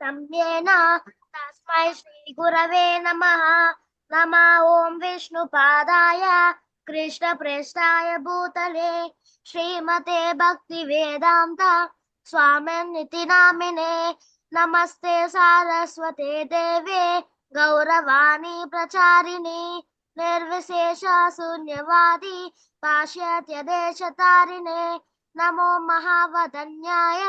सम्येन तस्मै श्रीगुरवे नमः। नमः ॐ विष्णुपादाय कृष्णप्रेष्ठाय भूतले श्रीमते भक्तिवेदान्त स्वामिनिति नामिने। नमस्ते सारस्वते देवे गौरवाणी प्रचारिणे निर्विशेष शून्यवादी पाश्चात्यदेशतारिणे। नमो महावदन्याय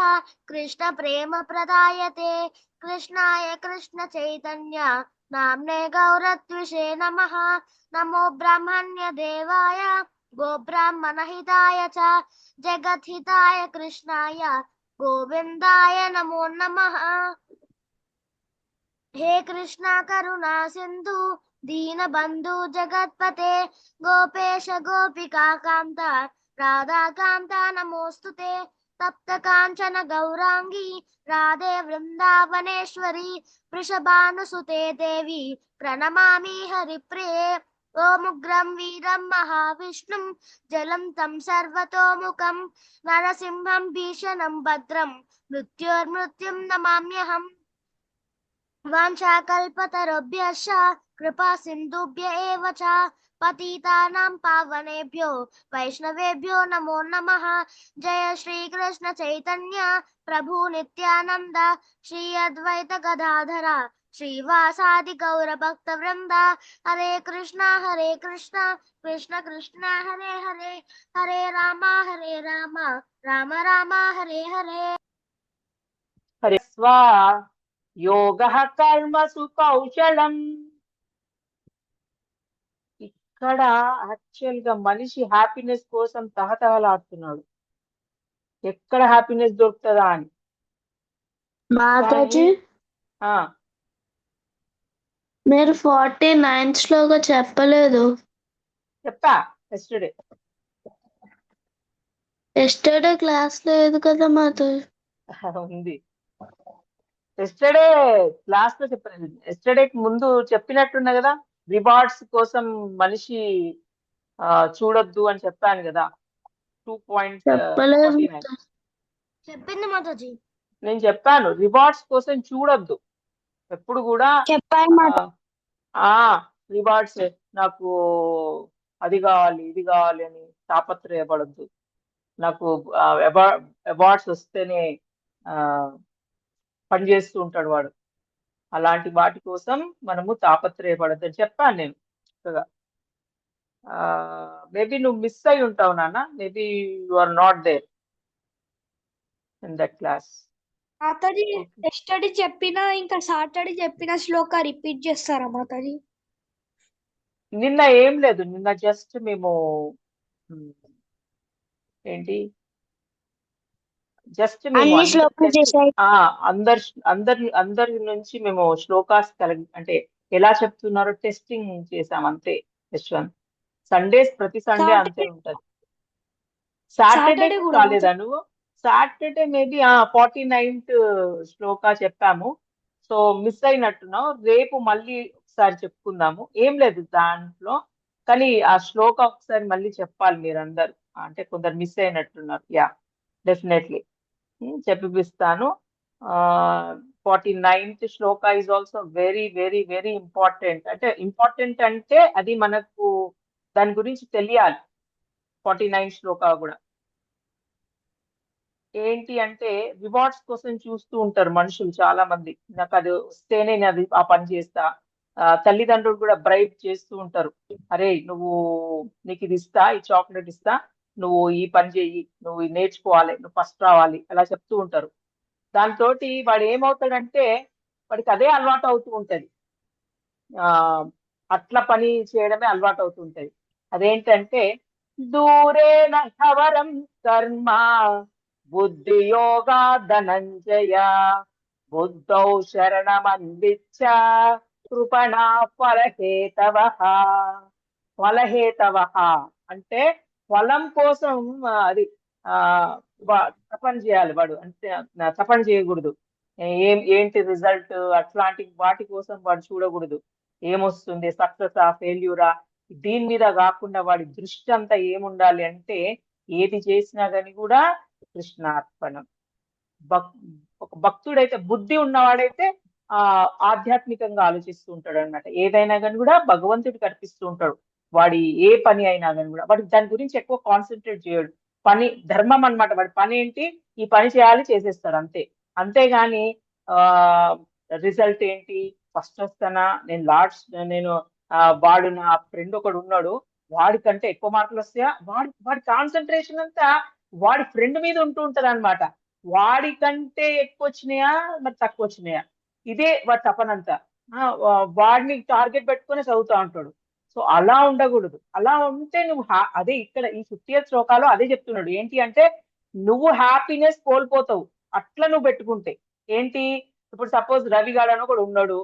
कृष्ण प्रेम प्रदायते कृष्णाय कृष्ण चैतन्य नाम्ने गौरत्विषे नमः। नमो ब्रह्मण्य देवाय गोब्राह्मणहिताय च जगद्हिताय कृष्णाय गोविन्दाय नमो नमः। हे कृष्णा करुणा सिंधु दीनबंधु जगत्पते गोपेश गोपिका कांता राधा कांता नमोस्तुते। तप्त कांचन गौरांगी राधे वृंदावनेश्वरी वृषभानुसुते देवी प्रणमामि हरिप्रिये। ओमुग्रं वीरं महाविष्णुं जलं तं सर्वतोमुखं नरसिंहं भीषणं भद्रं मृत्योर्मृत्युं नमाम्यहम्। वाञ्छाकल्पतरुभ्यश्च कृपा सिन्धुभ्य एव च पतितानां पावनेभ्यो वैष्णवेभ्यो नमो नमः। जय श्री कृष्ण चैतन्य प्रभु नित्यानंद श्री अद्वैत गदाधर श्रीवासादि गौर भक्त वृंद। हरे कृष्णा कृष्ण कृष्ण हरे हरे हरे राम राम राम हरे हरे। हरे स्वा योगः कर्मसु కౌశలం. ఇక్కడ యాక్చువల్ గా మనిషి హ్యాపీనెస్ కోసం తహతహలాడుతున్నాడు, ఎక్కడ హ్యాపీనెస్ దొరుకుతుందా అని. మాతాజీ ఆ మీరు 49 శ్లోగా చెప్పలేదు. చెప్పా ఎస్టర్డే క్లాస్ లేదు కదా మాతాజీ. ఉంది. ఎస్టర్డే క్లాస్ లో చెప్పలేదు, ఎస్టర్డే ముందు చెప్పినట్టున్నా కదా, రివార్డ్స్ కోసం మనిషి చూడొద్దు అని చెప్పాను కదా. 2.49 చెప్పింది మాతాజీ. నేను చెప్పాను, రివార్డ్స్ కోసం చూడొద్దు ఎప్పుడు కూడా. రివార్డ్స్ నాకు అది కావాలి ఇది కావాలి అని తాపత్రయపడద్దు. నాకు అవార్డ్స్ వస్తేనే పనిచేస్తూ ఉంటాడు వాడు. అలాంటి వాటి కోసం మనము తాపత్రయపడద్దు అని చెప్పాను నేను చక్కగా. మేబీ నువ్వు మిస్ అయి ఉంటావు నాన్న, maybe you are not there in that class. Mataji yesterday చెప్పిన ఇంకా సాటర్డే చెప్పిన శ్లోక రిపీట్ చేస్తారా మాతాజీ? నిన్న ఏం లేదు, నిన్న జస్ట్ మేము ఏంటి జస్ట్ మేము అందరి నుంచి మేము శ్లోకాస్ అంటే ఎలా చెప్తున్నారో టెస్టింగ్ చేసాం అంతే. యశ్వంత్, సండేస్ ప్రతి సండే అంతే ఉంటది. సాటర్డే కాలేదా నువ్వు? సాటర్డే మేబీ 49th శ్లోకా చెప్పాము, సో మిస్ అయినట్టున్నావు. రేపు మళ్ళీ ఒకసారి చెప్పుకుందాము, ఏం లేదు దాంట్లో, కానీ ఆ శ్లోక ఒకసారి మళ్ళీ చెప్పాలి మీరందరూ. అంటే కొందరు మిస్ అయినట్టున్నారు. యా, డెఫినెట్లీ చెప్పిస్తాను. 49th shloka is also very very very important. అంటే ఇంపార్టెంట్ అంటే అది మనకు దాని గురించి తెలియాలి. 49 శ్లోక కూడా ఏంటి అంటే రివార్డ్స్ కోసం చూస్తూ ఉంటారు మనుషులు చాలా మంది. నాకు అది వస్తేనే నేను అది ఆ పని చేస్తా. తల్లిదండ్రులు కూడా బ్రైబ్ చేస్తూ ఉంటారు. అరే నీకు ఇది ఇస్తా, ఈ చాక్లెట్ ఇస్తా, నువ్వు ఈ పని చెయ్యి, నువ్వు నేర్చుకోవాలి, నువ్వు ఫస్ట్ రావాలి, అలా చెప్తూ ఉంటారు. దాంతో వాడు ఏమవుతాడంటే వాడికి అదే అలవాటు అవుతూ ఉంటది. అట్లా పని చేయడమే అలవాటు అవుతూ ఉంటది. అదేంటంటే దూరేణ హవరం కర్మ బుద్ధియోగా ధనంజయ బుద్ధౌ శరణమందిచ్చ కృపణా ఫలహేతవ అంటే ఫలం కోసం అది తపన చేయాలి వాడు. అంటే తపన చేయకూడదు. ఏంటి రిజల్ట్ అట్లాంటి వాటి కోసం వాడు చూడకూడదు. ఏమొస్తుంది, సక్సెసా ఫెయిల్యూరా, దీని మీద కాకుండా వాడి దృష్టి అంతా ఏముండాలి అంటే ఏది చేసినా కానీ కూడా కృష్ణార్పణం, ఒక భక్తుడైతే, బుద్ధి ఉన్నవాడైతే ఆధ్యాత్మికంగా ఆలోచిస్తూ ఉంటాడు అనమాట. ఏదైనా కానీ కూడా భగవంతుడికి అర్పిస్తూ ఉంటాడు. వాడి ఏ పని అయినా కానీ కూడా వాడికి దాని గురించి ఎక్కువ కాన్సన్ట్రేట్ చేయడు. పని ధర్మం అన్నమాట. వాడి పని ఏంటి, ఈ పని చేయాలి, చేసేస్తాడు అంతే. అంతేగాని ఆ రిజల్ట్ ఏంటి, ఫస్ట్ వస్తానా, నేను వాడు నా ఫ్రెండ్ ఒకడు ఉన్నాడు, వాడికంటే ఎక్కువ మార్కులు వస్తాయా, వాడి కాన్సన్ట్రేషన్ అంతా వాడి ఫ్రెండ్ మీద ఉంటూ ఉంటది అనమాట. వాడికంటే ఎక్కువ వచ్చినాయా మరి తక్కువ వచ్చినాయా, ఇదే వాడి తపనంతా. వాడిని టార్గెట్ పెట్టుకుని చదువుతా ఉంటాడు. సో అలా ఉండకూడదు. అలా ఉంటే నువ్వు అదే ఇక్కడ ఈ 50th శ్లోకాలో అదే చెప్తున్నాడు. ఏంటి అంటే నువ్వు హ్యాపీనెస్ కోల్పోతావు అట్లా నువ్వు పెట్టుకుంటే. ఏంటి, ఇప్పుడు సపోజ్ రవి గాడు అని ఒకడు ఉన్నాడు,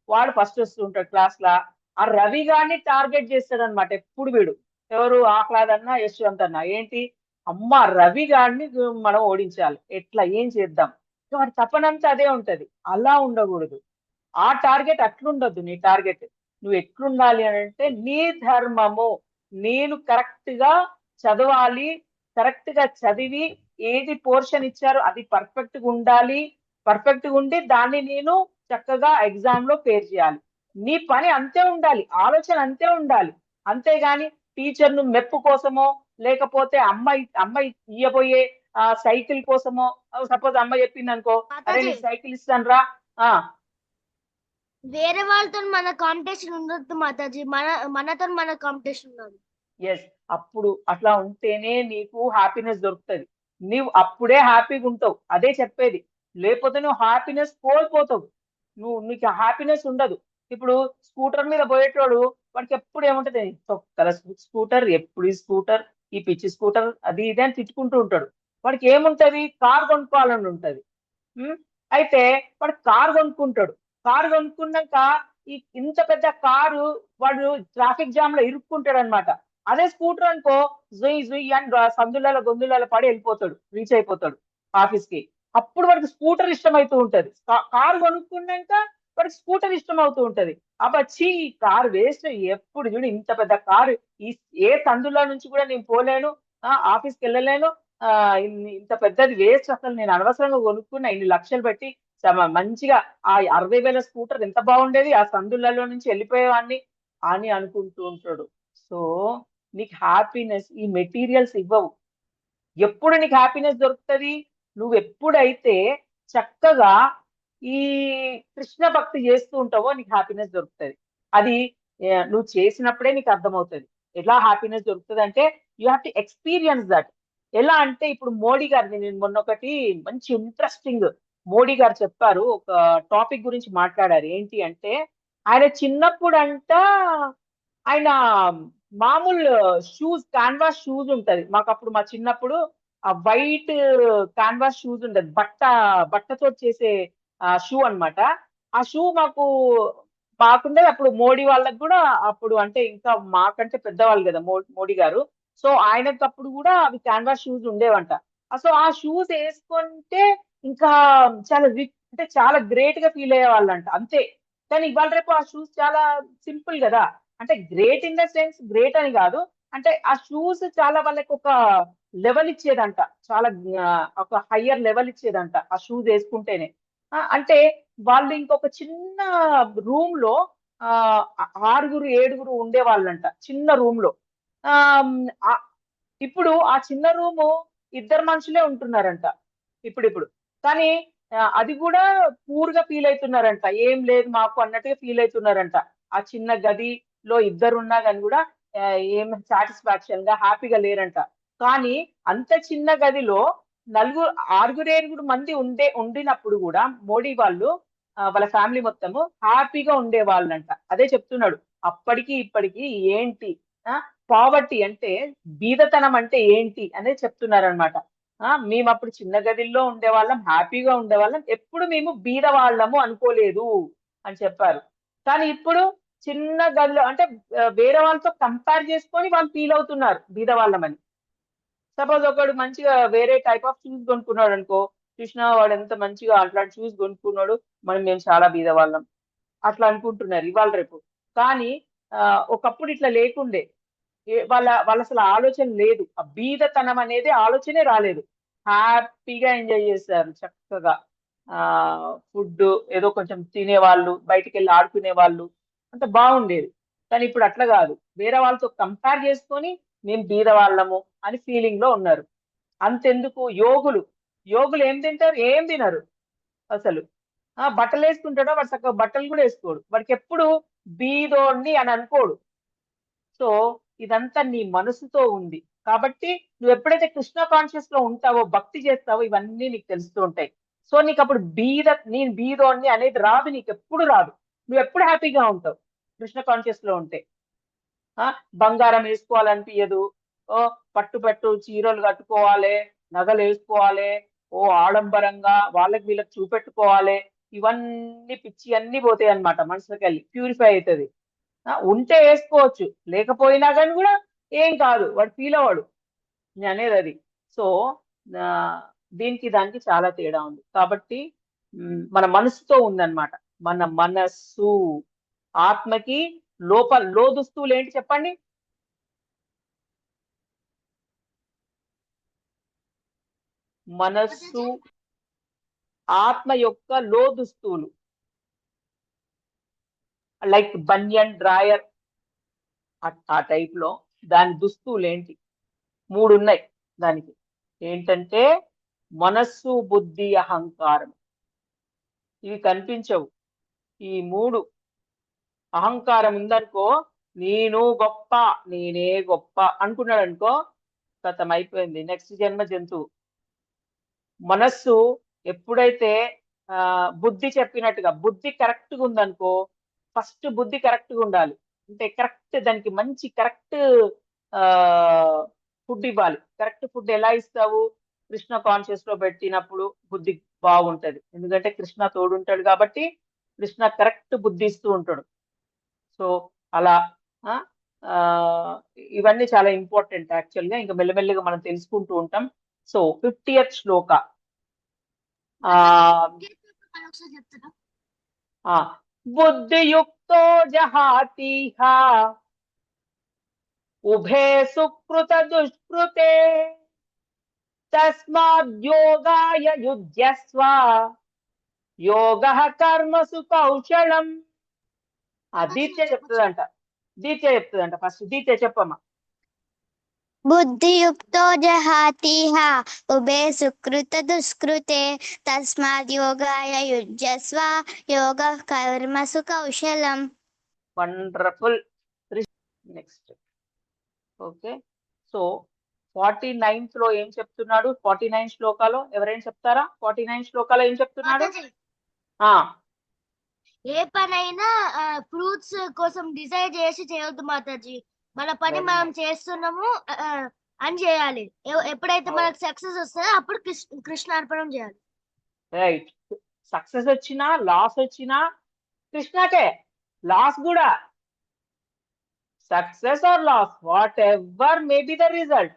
వాడు ఫస్ట్ వస్తూ ఉంటాడు క్లాస్ లా. ఆ రవి గారిని టార్గెట్ చేస్తాడు అనమాట ఎప్పుడు వీడు. ఎవరు, ఆహ్లాద్ అన్న, యశ్వంత్ అన్న. ఏంటి, అమ్మ రవి గారిని మనం ఓడించాలి, ఎట్లా, ఏం చేద్దాం. వాడి తపనంతా అదే ఉంటది. అలా ఉండకూడదు. ఆ టార్గెట్ అట్లుండొద్దు. నీ టార్గెట్ నువ్వు ఎట్లుండాలి అని అంటే, నీ ధర్మము, నేను కరెక్ట్ గా చదవాలి, కరెక్ట్ గా చదివి ఏది పోర్షన్ ఇచ్చారో అది పర్ఫెక్ట్ గా ఉండాలి, పర్ఫెక్ట్ గా ఉండి దాన్ని నేను చక్కగా ఎగ్జామ్ లో పేర్ చేయాలి. నీ పని అంతే ఉండాలి, ఆలోచన అంతే ఉండాలి. అంతేగాని టీచర్ ను మెప్పు కోసమో, లేకపోతే అమ్మాయి ఇయ్యబోయే సైకిల్ కోసమో. సపోజ్ అమ్మాయి చెప్పింది అనుకో, అరే మాతాజీ నీకు సైకిల్ ఇస్తాను రా. వేరే వాళ్ళతో మన కాంపిటీషన్ ఉండొద్దు మాతాజీ, మనతో మన కాంపిటీషన్ ఉండాలి. ఎస్, అప్పుడు అట్లా ఉంటేనే నీకు హ్యాపీనెస్ దొరుకుతుంది. నీవు అప్పుడే హ్యాపీగా ఉంటావు, అదే చెప్పేది. లేకపోతే నువ్వు హ్యాపీనెస్ కోల్పోతావు, నీకు హ్యాపీనెస్ ఉండదు. ఇప్పుడు స్కూటర్ మీద పోయేటోడు, వాడికి ఎప్పుడు ఏముంటది, తొక్కల స్కూటర్, ఎప్పుడు ఈ స్కూటర్, ఈ పిచ్చి స్కూటర్, అది ఇది అని తిట్టుకుంటూ ఉంటాడు. వాడికి ఏముంటది, కార్ కొనుక్కోవాలని ఉంటది. అయితే వాడు కార్ కొనుక్కుంటాడు. కారు కొనుక్కున్నాక ఇంత పెద్ద కారు వాడు ట్రాఫిక్ జామ్ లో ఇరుక్కుంటాడు అనమాట. అదే స్కూటర్ అనుకో, జుయ్ జుయ్ అని సందులలో గొంతులలో పడి వెళ్ళిపోతాడు, రీచ్ అయిపోతాడు ఆఫీస్ కి. అప్పుడు వాడికి స్కూటర్ ఇష్టమైతూ ఉంటది. కారు కొనుక్కున్నాక వాడికి స్కూటర్ ఇష్టం అవుతూ ఉంటది. అబ్బచ్చి ఈ కారు వేస్ట్, ఎప్పుడు చూడు ఇంత పెద్ద కారు, ఏ సందులో నుంచి కూడా నేను పోలేను, ఆఫీస్కి వెళ్ళలేను, ఇంత పెద్దది వేస్ట్, అసలు నేను అనవసరంగా కొనుక్కున్నా, ఇన్ని లక్షలు పెట్టి మంచిగా ఆ 60,000 స్కూటర్ ఎంత బాగుండేది, ఆ సందులలో నుంచి వెళ్ళిపోయేవాడిని అని అనుకుంటూ ఉంటాడు. సో నీకు హ్యాపీనెస్ ఈ మెటీరియల్స్ ఇవ్వవు. ఎప్పుడు నీకు హ్యాపీనెస్ దొరుకుతుంది, నువ్వు ఎప్పుడైతే చక్కగా ఈ కృష్ణ భక్తి చేస్తూ ఉంటావో నీకు హ్యాపీనెస్ దొరుకుతుంది. అది నువ్వు చేసినప్పుడే నీకు అర్థమవుతుంది ఎలా హ్యాపీనెస్ దొరుకుతుంది అంటే, you have to experience that. ఎలా అంటే ఇప్పుడు మోడీ గారిని నేను మొన్న ఒకటి మంచి ఇంట్రెస్టింగ్ మోడీ గారు చెప్పారు, ఒక టాపిక్ గురించి మాట్లాడారు. ఏంటి అంటే, ఆయన చిన్నప్పుడు ఆయన మామూలు షూస్, కాన్వాస్ షూస్ ఉంటది. మాకు అప్పుడు మా చిన్నప్పుడు ఆ వైట్ కాన్వాస్ షూస్ ఉండదు, బట్టతో చేసే షూ అన్నమాట. ఆ షూ మాకుండేది. అప్పుడు మోడీ వాళ్ళకి కూడా, అప్పుడు అంటే ఇంకా మాకంటే పెద్దవాళ్ళు కదా మోడీ గారు. సో ఆయనకు అప్పుడు కూడా అవి కాన్వాస్ షూస్ ఉండేవంట. సో ఆ షూస్ వేసుకుంటే ఇంకా చాలా అంటే చాలా గ్రేట్ గా ఫీల్ అయ్యే వాళ్ళంట అంతే. కానీ ఇవాళ రేపు ఆ షూస్ చాలా సింపుల్ కదా. అంటే great in the sense great అని కాదు, అంటే ఆ షూస్ చాలా వాళ్ళకి ఒక లెవెల్ ఇచ్చేదంట, చాలా ఒక హయ్యర్ లెవెల్ ఇచ్చేదంట ఆ షూస్ వేసుకుంటేనే. అంటే వాళ్ళు ఇంకొక చిన్న రూమ్ లో ఆ 6-7 ఉండేవాళ్ళంట, చిన్న రూమ్ లో. ఆ ఇప్పుడు ఆ చిన్న రూము 2 మనుషులే ఉంటున్నారంట ఇప్పుడు. కానీ అది కూడా పూర్ గా ఫీల్ అవుతున్నారంట, ఏం లేదు మాకు అన్నట్టుగా ఫీల్ అవుతున్నారంట. ఆ చిన్న గదిలో 2 ఉన్నా కానీ కూడా ఏం సాటిస్ఫాక్షన్ గా హ్యాపీగా లేరంట. కానీ అంత చిన్న గదిలో 6-7 మంది ఉండినప్పుడు కూడా మోడీ వాళ్ళు వాళ్ళ ఫ్యామిలీ మొత్తము హ్యాపీగా ఉండే వాళ్ళంట. అదే చెప్తున్నాడు. అప్పటికి ఇప్పటికి ఏంటి పావర్టీ అంటే, బీదతనం అంటే ఏంటి అనేది చెప్తున్నారనమాట. మేము అప్పుడు చిన్న గదిల్లో ఉండేవాళ్ళం, హ్యాపీగా ఉండేవాళ్ళం, ఎప్పుడు మేము బీద వాళ్ళము అనుకోలేదు అని చెప్పారు. కానీ ఇప్పుడు చిన్న గదిలో అంటే వేరే వాళ్ళతో కంపేర్ చేసుకొని వాళ్ళు ఫీల్ అవుతున్నారు బీద వాళ్ళమని. సపోజ్ ఒకడు మంచిగా వేరే టైప్ ఆఫ్ షూస్ కొనుక్కున్నాడు అనుకో, చూసినా వాడు ఎంత మంచిగా అట్లాంటి షూస్ కొనుక్కున్నాడు, మేము చాలా బీద వాళ్ళం అట్లా అనుకుంటున్నారు ఇవాళ రేపు. కానీ ఒకప్పుడు ఇట్లా లేకుండే. వాళ్ళ అసలు ఆలోచన లేదు, ఆ బీదతనం అనేది ఆలోచనే రాలేదు. హ్యాపీగా ఎంజాయ్ చేశారు చక్కగా. ఫుడ్ ఏదో కొంచెం తినేవాళ్ళు, బయటికి వెళ్ళి ఆడుకునే వాళ్ళు, అంత బాగుండేది. కానీ ఇప్పుడు అట్లా కాదు, వేరే వాళ్ళతో కంపేర్ చేసుకొని మేము బీద వాళ్ళము అని ఫీలింగ్ లో ఉన్నారు. అంతెందుకు యోగులు ఏం తింటారు? ఏం తినరు అసలు. బట్టలు వేసుకుంటాడో వాడు చక్కగా బట్టలు కూడా వేసుకోడు, వాడికి ఎప్పుడు బీదోడిని అని అనుకోడు. సో ఇదంతా నీ మనసుతో ఉంది. కాబట్టి నువ్వు ఎప్పుడైతే కృష్ణ కాన్షియస్ లో ఉంటావో, భక్తి చేస్తావో, ఇవన్నీ నీకు తెలుస్తూ ఉంటాయి. సో నీకు అప్పుడు నేను బీదోడిని అనేది రాదు, నీకు ఎప్పుడు రాదు. నువ్వు ఎప్పుడు హ్యాపీగా ఉంటావు కృష్ణ కాన్షియస్ లో ఉంటే. బంగారం వేసుకోవాలనిపించదు, ఓ పట్టు చీరలు కట్టుకోవాలి, నగలు వేసుకోవాలి, ఓ ఆడంబరంగా వాళ్ళకి వీళ్ళకి చూపెట్టుకోవాలి, ఇవన్నీ పిచ్చి అన్ని పోతాయి అన్నమాట. మనసులోకి వెళ్ళి ప్యూరిఫై అవుతుంది. ఉంటే వేసుకోవచ్చు, లేకపోయినా కానీ కూడా ఏం కాదు, వాడు ఫీల్ అవ్వడు. నేను అనేది అది. సో దీనికి దానికి చాలా తేడా ఉంది. కాబట్టి మన మనసుతో ఉందన్నమాట. మన మనస్సు, ఆత్మకి లోదుస్తువులు ఏంటి చెప్పండి? మనస్సు, ఆత్మ యొక్క లోదుస్తువులు, లైక్ బనియన్, డ్రాయర్, ఆ టైప్ లో దాని దుస్తువులు ఏంటి? 3 ఉన్నాయి దానికి. ఏంటంటే మనస్సు, బుద్ధి, అహంకారం. ఇవి కనిపించవు. ఈ 3 అహంకారం ఉందనుకో, నేను గొప్ప, నేనే గొప్ప అనుకున్నాడు అనుకో, గతం అయిపోయింది, నెక్స్ట్ జన్మ జంతువు. మనస్సు ఎప్పుడైతే బుద్ధి చెప్పినట్టుగా బుద్ధి కరెక్ట్ గా ఉందనుకో, ఫస్ట్ బుద్ధి కరెక్ట్ గా ఉండాలి. అంటే కరెక్ట్, దానికి మంచి కరెక్ట్ ఫుడ్ ఇవ్వాలి. కరెక్ట్ ఫుడ్ ఎలా ఇస్తావు? కృష్ణ కాన్షియస్ లో పెట్టినప్పుడు బుద్ధి బాగుంటది, ఎందుకంటే కృష్ణ తోడుంటాడు కాబట్టి కృష్ణ కరెక్ట్ బుద్ధి ఇస్తూ ఉంటాడు. సో అలా ఇవన్నీ చాలా ఇంపార్టెంట్ యాక్చువల్ గా. ఇంకా మెల్లమెల్లగా మనం తెలుసుకుంటూ ఉంటాం. సో 50th శ్లోక. బుద్ధియుక్తో జహాతిహ ఉభే సుకృత దుష్కృతే తస్మాద్యోగాయ యుజ్యస్వ యోగః కర్మసు కౌశలం. దీత్య చెప్తుందంట. ఫస్ట్ దీత్య చెప్పమ్మా. బుద్ధియుక్తో జహాతిహ ఉభే సుకృత దుష్కృతే తస్మాత్ యోగాయ యుజ్యస్వ యోగః కర్మసు కౌశలం. Wonderful. Next. Okay, so 49th లో ఏం చెప్తున్నాడు? 49 శ్లోకాలో ఎవరైనా చెప్తారా? 49 శ్లోకాలో ఏం చెప్తున్నాడు? ఏ పనైనా ఫ్రూట్స్ కోసం డిసైడ్ చేసి చేయొద్దు మాతాజీ. మన పని మనం చేస్తున్నాము అని చేయాలి. ఎప్పుడైతే మనకు సక్సెస్ వస్తుందో అప్పుడు కృష్ణార్పణం చేయాలి. రైట్. సక్సెస్ వచ్చినా లాస్ వచ్చినా కృష్ణకే. లాస్ కూడా success or loss, whatever may be the result,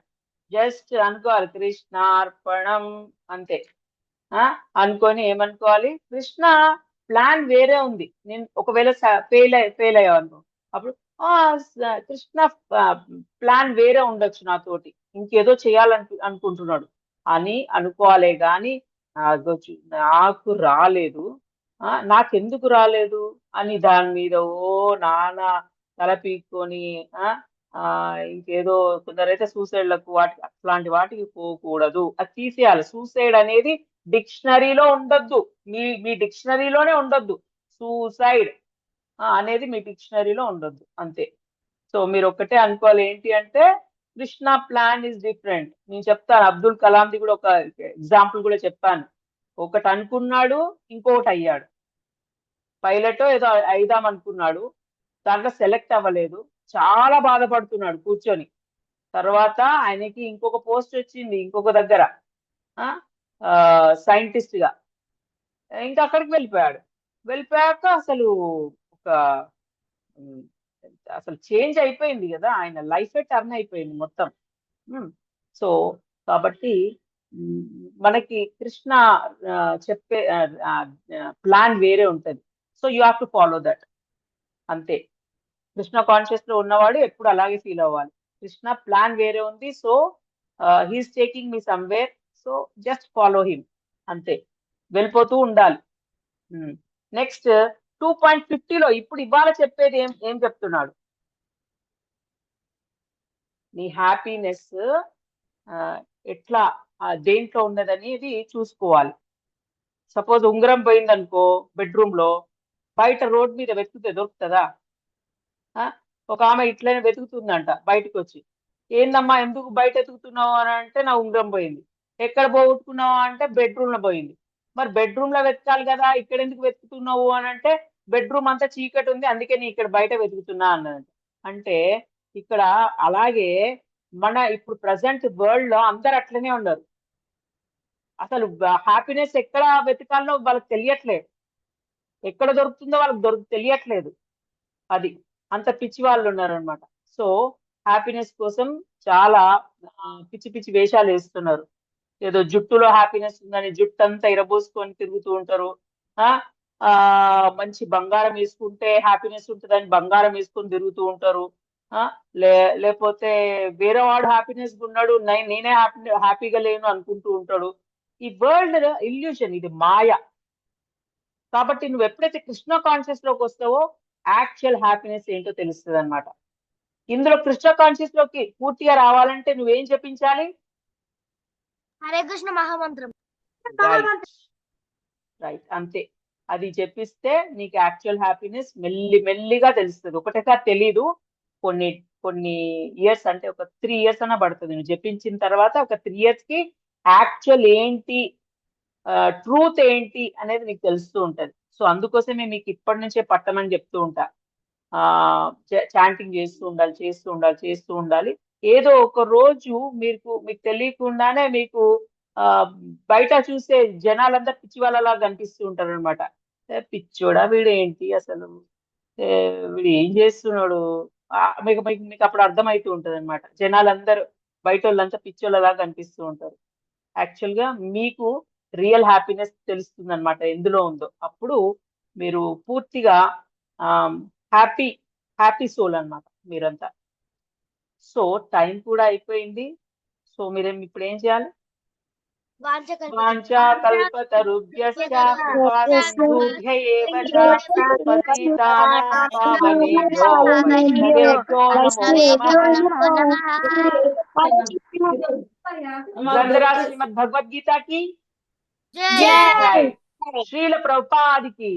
just అనుకోవాలి కృష్ణార్పణం అంతే. అనుకొని ఏమనుకోవాలి? కృష్ణ ప్లాన్ వేరే ఉంది. నేను ఒకవేళ ఫెయిల్ అయ్యావు అనుకో, అప్పుడు కృష్ణ ప్లాన్ వేరే ఉండొచ్చు, నాతోటి ఇంకేదో అనుకుంటున్నాడు అని అనుకోవాలే గాని నాకు రాలేదు, నాకెందుకు రాలేదు అని దాని మీద నానా తల పీక్కొని ఇంకేదో కొందరైతే సూసైడ్లకు అట్లాంటి వాటికి పోకూడదు. అది తీసేయాలి. సూసైడ్ అనేది డిక్షనరీలో ఉండొద్దు, మీ డిక్షనరీలోనే ఉండొద్దు. సూసైడ్ అనేది మీ డిక్షనరీలో ఉండొద్దు, అంతే. సో మీరు ఒక్కటే అనుకోవాలి, ఏంటి అంటే కృష్ణ ప్లాన్ ఇస్ డిఫరెంట్. నేను చెప్తాను, అబ్దుల్ కలాంది కూడా ఒక ఎగ్జాంపుల్ కూడా చెప్పాను. ఒకటి అనుకున్నాడు, ఇంకొకటి అయ్యాడు. పైలట్ ఏదో అయిదాం అనుకున్నాడు, దాంట్లో సెలెక్ట్ అవ్వలేదు, చాలా బాధపడుతున్నాడు కూర్చొని. తర్వాత ఆయనకి ఇంకొక పోస్ట్ వచ్చింది ఇంకొక దగ్గర, సైంటిస్ట్ గా. ఇంకా అక్కడికి వెళ్ళిపోయాక అసలు అసలు చేంజ్ అయిపోయింది కదా, ఆయన లైఫే టర్న్ అయిపోయింది మొత్తం. సో కాబట్టి మనకి కృష్ణ చెప్పే ప్లాన్ వేరే ఉంటది. So you have to follow that, అంతే. కృష్ణ కాన్షియస్ లో ఉన్నవాడు ఎప్పుడు అలాగే ఫీల్ అవ్వాలి. కృష్ణ ప్లాన్ వేరే ఉంది, so he's taking me somewhere, so just follow him, అంతే. వెళ్ళిపోతూ ఉండాలి. నెక్స్ట్ 2.50లో ఇప్పుడు ఇవాళ చెప్పేది ఏం చెప్తున్నాడు? నీ హ్యాపీనెస్ ఎట్లా దేంట్లో ఉన్నదనేది చూసుకోవాలి. సపోజ్ ఉంగరం పోయిందనుకో బెడ్రూమ్ లో, బయట రోడ్ మీద వెతికితే దొరుకుతుందా? ఒక ఆమె ఇట్లనే వెతుకుతుందంట బయటకు వచ్చి, ఏందమ్మా ఎందుకు బయట వెతుకుతున్నావు అని అంటే, నా ఉంగరం పోయింది. ఎక్కడ పోగొట్టుకున్నావు అంటే బెడ్రూమ్ లో పోయింది. మరి బెడ్రూమ్ లో వెతకాలి కదా, ఇక్కడ ఎందుకు వెతుకుతున్నావు అని అంటే, బెడ్రూమ్ అంతా చీకటి ఉంది అందుకే నీ ఇక్కడ బయట వెతుకుతున్నా అన్నది. అంటే ఇక్కడ అలాగే మన ఇప్పుడు ప్రజెంట్ వరల్డ్ లో అందరు అట్లనే ఉన్నారు. అసలు హ్యాపీనెస్ ఎక్కడ వెతకాలో వాళ్ళకి తెలియట్లేదు, ఎక్కడ దొరుకుతుందో వాళ్ళకి తెలియట్లేదు. అది అంత పిచ్చి వాళ్ళు ఉన్నారు అనమాట. సో హ్యాపీనెస్ కోసం చాలా పిచ్చి పిచ్చి వేషాలు వేస్తున్నారు. ఏదో జుట్టులో హ్యాపీనెస్ ఉందని జుట్టు అంతా ఇరబోసుకొని తిరుగుతూ ఉంటారు. మంచి బంగారం వేసుకుంటే హ్యాపీనెస్ ఉంటుందని బంగారం వేసుకొని తిరుగుతూ ఉంటారు. లేకపోతే వేరే వాడు హ్యాపీనెస్ ఉన్నాడు, నేనే హ్యాపీగా లేను అనుకుంటూ ఉంటాడు. ఈ వరల్డ్ ఇల్యూషన్, ఇది మాయ. కాబట్టి నువ్వు ఎప్పుడైతే కృష్ణ కాన్షియస్ లోకి వస్తావో యాక్చువల్ హ్యాపీనెస్ ఏంటో తెలుస్తుంది అనమాట. ఇందులో కృష్ణ కాన్షియస్ లోకి పూర్తిగా రావాలంటే నువ్వేం చెప్పించాలి? హరే కృష్ణ మహామంత్రం. రైట్, అంతే. అది చెప్పిస్తే నీకు యాక్చువల్ హ్యాపీనెస్ మెల్లిగా తెలుస్తుంది. ఒకటేసారి తెలీదు, కొన్ని ఇయర్స్, అంటే ఒక 3 years అన్నా పడుతుంది. నువ్వు చెప్పించిన తర్వాత ఒక 3 years కి యాక్చువల్ ఏంటి, ట్రూత్ ఏంటి అనేది నీకు తెలుస్తూ ఉంటది. సో అందుకోసమే మీకు ఇప్పటి నుంచే పట్టమని చెప్తూ ఉంటా. చాంటింగ్ చేస్తూ ఉండాలి. ఏదో ఒక రోజు మీకు తెలియకుండానే మీకు బయట చూసే జనాలందరూ పిచ్చి వాళ్ళలా కనిపిస్తూ ఉంటారు అనమాట. పిచ్చోడా వీడు ఏంటి అసలు, వీడు ఏం చేస్తున్నాడు, మీకు అప్పుడు అర్థమవుతూ ఉంటది అనమాట. జనాలందరూ బయట వాళ్ళంతా పిచ్చోళ్ళలా కనిపిస్తూ ఉంటారు. యాక్చువల్ గా మీకు రియల్ హ్యాపీనెస్ తెలుస్తుంది అనమాట ఎందులో ఉందో. అప్పుడు మీరు పూర్తిగా హ్యాపీ సోల్ అన్నమాట మీరంతా. సో టైం కూడా అయిపోయింది. సో ఇప్పుడు ఏం చేయాలి? వాంఛాకల్పతరుభ్యశ్చ కృపాసింధుభ్య ఏవ చ పతితానాం పావనేభ్యో వైష్ణవేభ్యో నమో నమః. గ్రంథరాజ్ శ్రీమద్ భగవద్గీత की జై. శ్రీల ప్రభుపాదికి